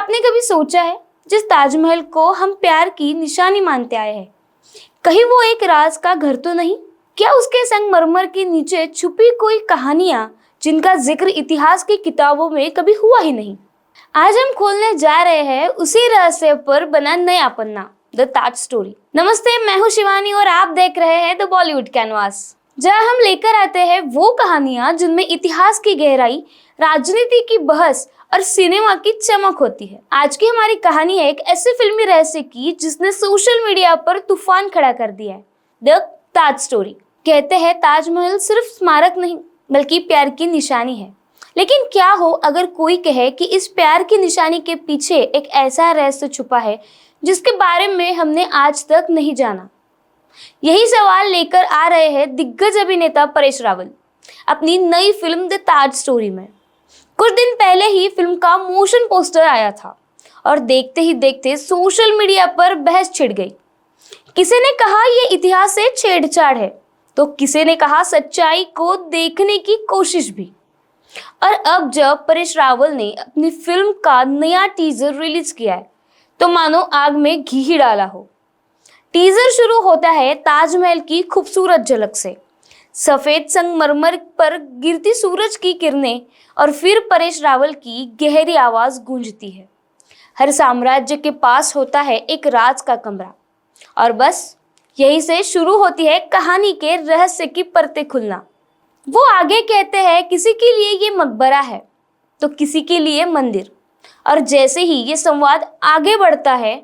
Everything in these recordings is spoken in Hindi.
आपने कभी सोचा है, जिस ताजमहल को हम प्यार की निशानी मानते आए हैं, कहीं वो एक राज का घर तो नहीं? क्या उसके संगमरमर के नीचे छुपी कोई कहानियां जिनका जिक्र इतिहास की किताबों में कभी हुआ ही नहीं? आज हम खोलने जा रहे हैं उसी रहस्य पर बना नया पन्ना, द ताज स्टोरी। नमस्ते, मैं हूँ शिवानी और आप देख रहे हैं द बॉलीवुड कैनवास, जहाँ हम लेकर आते हैं वो कहानियां जिनमें इतिहास की गहराई, राजनीति की बहस और सिनेमा की चमक होती है। आज की हमारी कहानी है एक ऐसे फिल्मी रहस्य की जिसने सोशल मीडिया पर तूफान खड़ा कर दिया है, द ताज स्टोरी। कहते हैं ताजमहल सिर्फ स्मारक नहीं बल्कि प्यार की निशानी है। लेकिन क्या हो अगर कोई कहे कि इस प्यार की निशानी के पीछे एक ऐसा रहस्य छुपा है जिसके बारे में हमने आज तक नहीं जाना? यही सवाल लेकर आ रहे हैं दिग्गज अभिनेता परेश रावल अपनी नई फिल्म द ताज स्टोरी में। कुछ दिन पहले ही फिल्म का मोशन पोस्टर आया था और देखते ही देखते सोशल मीडिया पर बहस छिड़ गई। किसी ने कहा यह इतिहास से छेड़छाड़ है, तो किसी ने कहा सच्चाई को देखने की कोशिश भी। और अब जब परेश रावल ने अपनी फिल्म का नया टीजर रिलीज किया है, तो मानो आग में घी ही डाला हो। टीजर शुरू होता है ताजमहल की खूबसूरत झलक से, सफेद संगमरमर पर गिरती सूरज की किरणें, और फिर परेश रावल की गहरी आवाज गूंजती है। हर साम्राज्य के पास होता है एक राज का कमरा, और बस यहीं से शुरू होती है कहानी के रहस्य की परतें खुलना। वो आगे कहते हैं किसी के लिए ये मकबरा है तो किसी के लिए मंदिर, और जैसे ही ये संवाद आगे बढ़ता है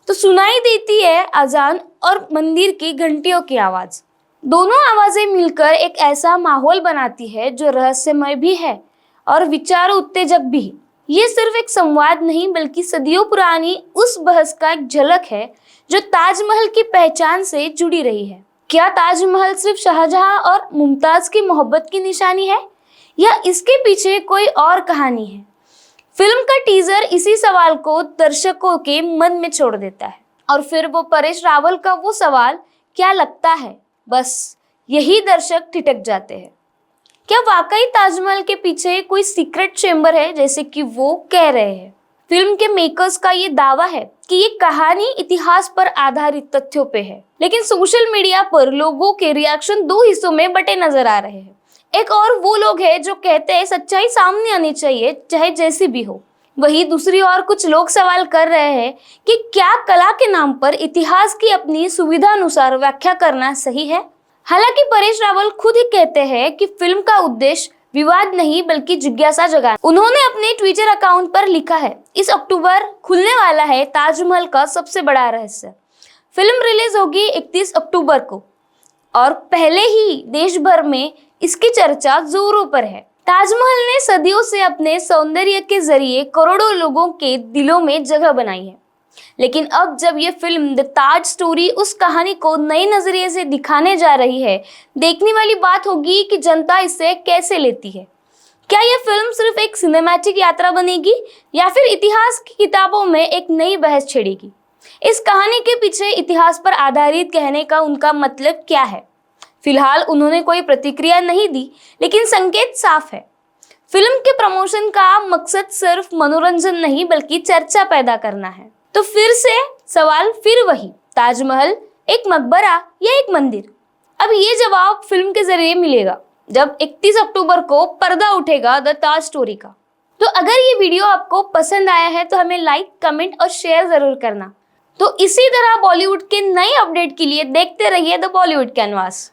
तो सुनाई देती है अजान और मंदिर की घंटियों की आवाज। दोनों आवाजें मिलकर एक ऐसा माहौल बनाती है जो रहस्यमय भी है और विचार उत्तेजक भी। ये सिर्फ एक संवाद नहीं बल्कि सदियों पुरानी उस बहस का एक झलक है जो ताजमहल की पहचान से जुड़ी रही है। क्या ताजमहल सिर्फ शाहजहां और मुमताज की मोहब्बत की निशानी है, या इसके पीछे कोई और कहानी है? फिल्म का टीजर इसी सवाल को दर्शकों के मन में छोड़ देता है, और फिर वो परेश रावल का वो सवाल, क्या लगता है, बस यही दर्शक ठिठक जाते हैं। क्या वाकई ताजमहल के पीछे कोई सीक्रेट चेंबर है जैसे कि वो कह रहे हैं? फिल्म के मेकर्स का ये दावा है कि ये कहानी इतिहास पर आधारित तथ्यों पे है, लेकिन सोशल मीडिया पर लोगों के रिएक्शन दो हिस्सों में बटे नजर आ रहे हैं। एक और वो लोग हैं जो कहते हैं सच्चाई सामने आनी चाहिए चाहे जैसी भी हो। वहीं दूसरी ओर कुछ लोग सवाल कर रहे हैं कि क्या कला के नाम पर इतिहास की अपनी सुविधा अनुसार व्याख्या करना सही है? हालांकि परेश रावल खुद ही कहते हैं कि फिल्म का उद्देश्य विवाद नहीं बल्कि जिज्ञासा जगाना। उन्होंने अपने ट्विटर अकाउंट पर लिखा है, इस अक्टूबर खुलने वाला है ताजमहल का सबसे बड़ा रहस्य। फिल्म रिलीज होगी 31 अक्टूबर को और पहले ही देश भर में इसकी चर्चा जोरों पर है। ताजमहल ने सदियों से अपने सौंदर्य के जरिए करोड़ों लोगों के दिलों में जगह बनाई है, लेकिन अब जब ये फिल्म द ताज स्टोरी उस कहानी को नए नजरिए से दिखाने जा रही है, देखने वाली बात होगी कि जनता इसे कैसे लेती है। क्या यह फिल्म सिर्फ एक सिनेमैटिक यात्रा बनेगी या फिर इतिहास की किताबों में एक नई बहस छेड़ेगी? इस कहानी के पीछे इतिहास पर आधारित कहने का उनका मतलब क्या है? फिलहाल उन्होंने कोई प्रतिक्रिया नहीं दी, लेकिन संकेत साफ है। फिल्म के प्रमोशन का मकसद सिर्फ मनोरंजन नहीं बल्कि चर्चा पैदा करना है। तो फिर से सवाल फिर वही, ताजमहल एक मकबरा या एक मंदिर? अब ये जवाब फिल्म के जरिए मिलेगा जब 31 अक्टूबर को पर्दा उठेगा द ताज स्टोरी का। तो अगर ये वीडियो आपको पसंद आया है तो हमें लाइक, कमेंट और शेयर जरूर करना। तो इसी तरह बॉलीवुड के नए अपडेट के लिए देखते रहिए द बॉलीवुड कैनवास।